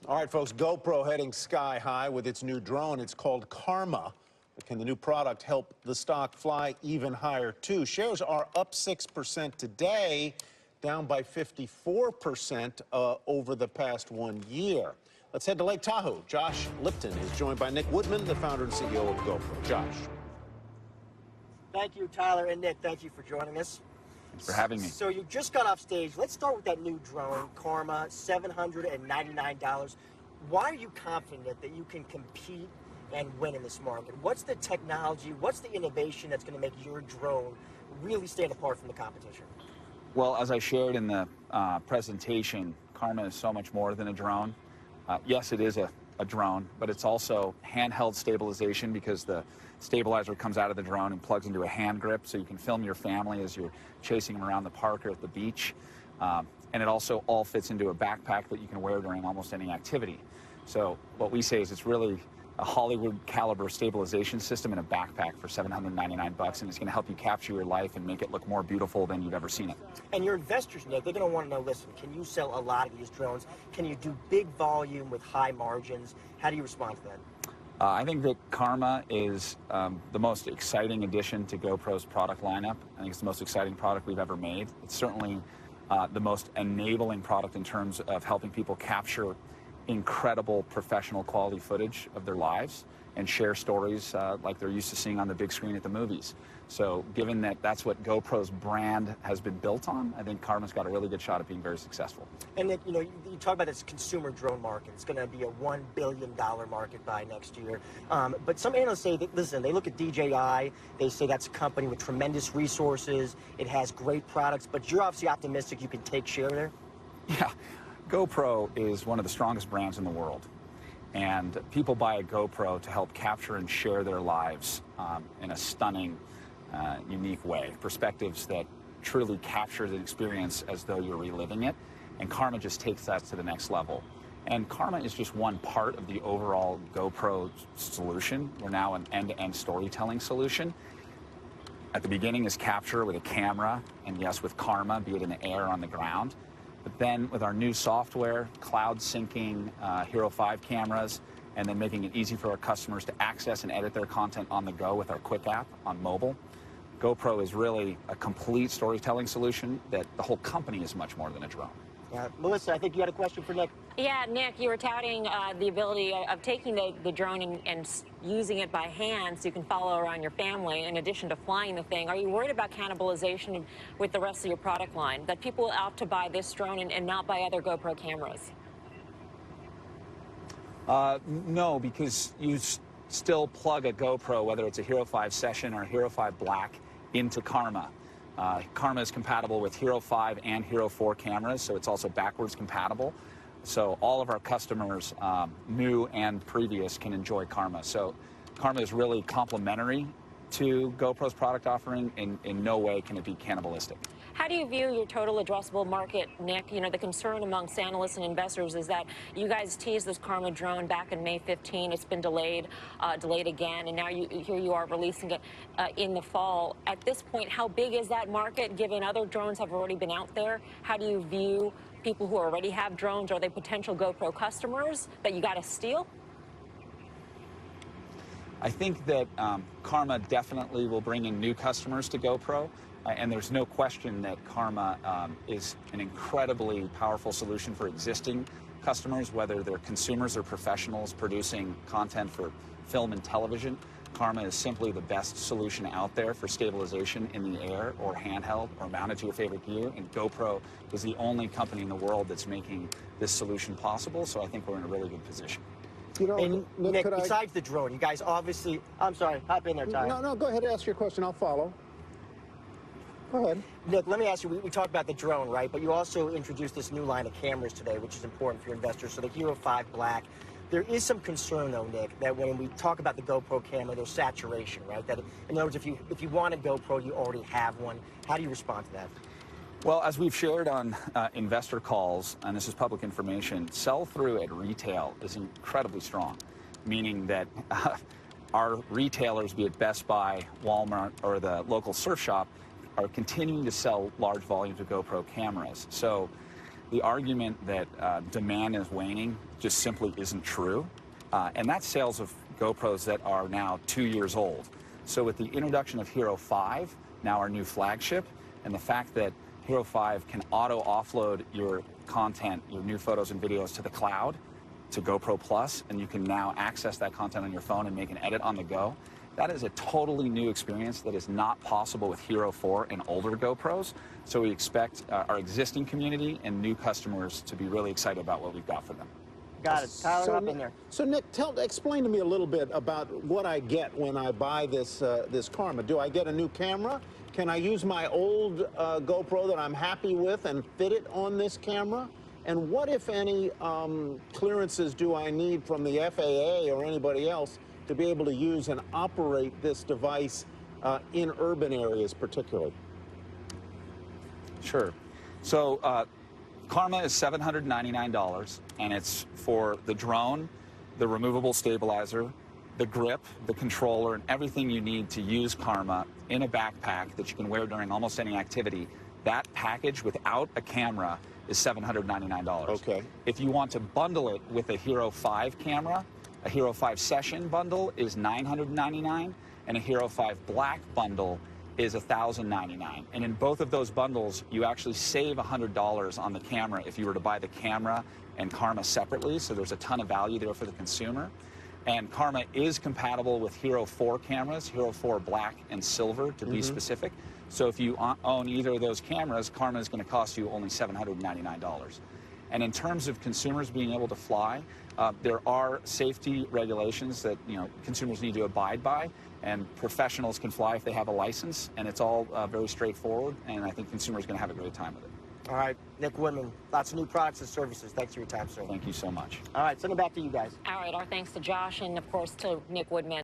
All right, folks, GoPro heading sky high with its new drone. It's called Karma. But can the new product help the stock fly even higher, too? Shares are up 6% today, down by 54% over the past 1 year. Let's head to Lake Tahoe. Josh Lipton is joined by Nick Woodman, the founder and CEO of GoPro. Josh. Thank you, Tyler, and Nick, thank you for joining us. Thanks for having me. So you just got off stage. Let's start with that new drone, Karma, $799. Why are you confident that you can compete and win in this market? What's the technology, what's the innovation that's going to make your drone really stand apart from the competition? Well, as I shared in the presentation, Karma is so much more than a drone. Yes, it is a drone, but it's also handheld stabilization because the stabilizer comes out of the drone and plugs into a hand grip, so you can film your family as you're chasing them around the park or at the beach. And it also all fits into a backpack that you can wear during almost any activity. So what we say is it's really a Hollywood caliber stabilization system in a backpack for $799, and it's going to help you capture your life and make it look more beautiful than you've ever seen it. And your investors, Nick, they're going to want to know, listen, can you sell a lot of these drones? Can you do big volume with high margins? How do you respond to that? I think that Karma is the most exciting addition to GoPro's product lineup. I think it's the most exciting product we've ever made. It's certainly the most enabling product in terms of helping people capture incredible professional quality footage of their lives and share stories like they're used to seeing on the big screen at the movies. So given that that's what GoPro's brand has been built on, I think Karma's got a really good shot at being very successful. And Nick, you talk about this consumer drone market. It's going to be a $1 billion market by next year. But some analysts say that, listen, they look at DJI, they say that's a company with tremendous resources, it has great products, but you're obviously optimistic you can take share there? Yeah. GoPro is one of the strongest brands in the world, and people buy a GoPro to help capture and share their lives in a stunning, unique way. Perspectives that truly capture the experience as though you're reliving it, and Karma just takes that to the next level. And Karma is just one part of the overall GoPro solution. We're now an end-to-end storytelling solution. At the beginning is capture with a camera, and yes, with Karma, be it in the air or on the ground. But then with our new software, cloud syncing Hero 5 cameras, and then making it easy for our customers to access and edit their content on the go with our Quick app on mobile, GoPro is really a complete storytelling solution that the whole company is much more than a drone. Melissa, I think you had a question for Nick. Yeah, Nick, you were touting the ability of taking the drone and using it by hand so you can follow around your family in addition to flying the thing. Are you worried about cannibalization with the rest of your product line, that people will opt to buy this drone and not buy other GoPro cameras? No, because you still plug a GoPro, whether it's a Hero 5 Session or a Hero 5 Black, into Karma. Karma is compatible with Hero 5 and Hero 4 cameras, so it's also backwards compatible. So all of our customers, new and previous, can enjoy Karma. So Karma is really complementary to GoPro's product offering. In no way can it be cannibalistic. How do you view your total addressable market, Nick? You know, the concern amongst analysts and investors is that you guys teased this Karma drone back in May 15. It's been delayed again, and now here you are releasing it in the fall. At this point, how big is that market, given other drones have already been out there? How do you view people who already have drones? Are they potential GoPro customers that you got to steal? I think that Karma definitely will bring in new customers to GoPro. And there's no question that Karma is an incredibly powerful solution for existing customers, whether they're consumers or professionals producing content for film and television. Karma is simply the best solution out there for stabilization in the air or handheld or mounted to your favorite gear. And GoPro is the only company in the world that's making this solution possible. So I think we're in a really good position. You know, And Nick, besides the drone, you guys obviously, I'm sorry, hop in there, Tyler. No, go ahead and ask your question. I'll follow. Go ahead. Nick, let me ask you, we talked about the drone, right? But you also introduced this new line of cameras today, which is important for your investors. So the Hero 5 Black. There is some concern, though, Nick, that when we talk about the GoPro camera, there's saturation, right? That, in other words, if you want a GoPro, you already have one. How do you respond to that? Well, as we've shared on investor calls, and this is public information, sell-through at retail is incredibly strong, meaning that our retailers, be it Best Buy, Walmart, or the local surf shop, are continuing to sell large volumes of GoPro cameras. So the argument that demand is waning just simply isn't true. And that's sales of GoPros that are now 2 years old. So with the introduction of Hero 5, now our new flagship, and the fact that Hero 5 can auto-offload your content, your new photos and videos to the cloud, to GoPro Plus, and you can now access that content on your phone and make an edit on the go. That is a totally new experience that is not possible with Hero 4 and older GoPros. So we expect our existing community and new customers to be really excited about what we've got for them. Got it. Tyler, up in there. So Nick, explain to me a little bit about what I get when I buy this this Karma. Do I get a new camera? Can I use my old GoPro that I'm happy with and fit it on this camera? And what, if any, clearances do I need from the FAA or anybody else to be able to use and operate this device in urban areas particularly? Sure. So Karma is $799, and it's for the drone, the removable stabilizer, the grip, the controller, and everything you need to use Karma in a backpack that you can wear during almost any activity. That package without a camera is $799. Okay. If you want to bundle it with a Hero 5 camera, a Hero 5 Session bundle is $999, and a Hero 5 Black bundle is $1,099. And in both of those bundles, you actually save $100 on the camera if you were to buy the camera and Karma separately, so there's a ton of value there for the consumer. And Karma is compatible with Hero 4 cameras, Hero 4 Black and Silver to be specific. So if you own either of those cameras, Karma is going to cost you only $799. And in terms of consumers being able to fly, there are safety regulations that consumers need to abide by, and professionals can fly if they have a license, and it's all very straightforward, and I think consumers are going to have a great time with it. All right, Nick Woodman, lots of new products and services. Thanks for your time, sir. Thank you so much. All right, send it back to you guys. All right, our thanks to Josh and, of course, to Nick Woodman.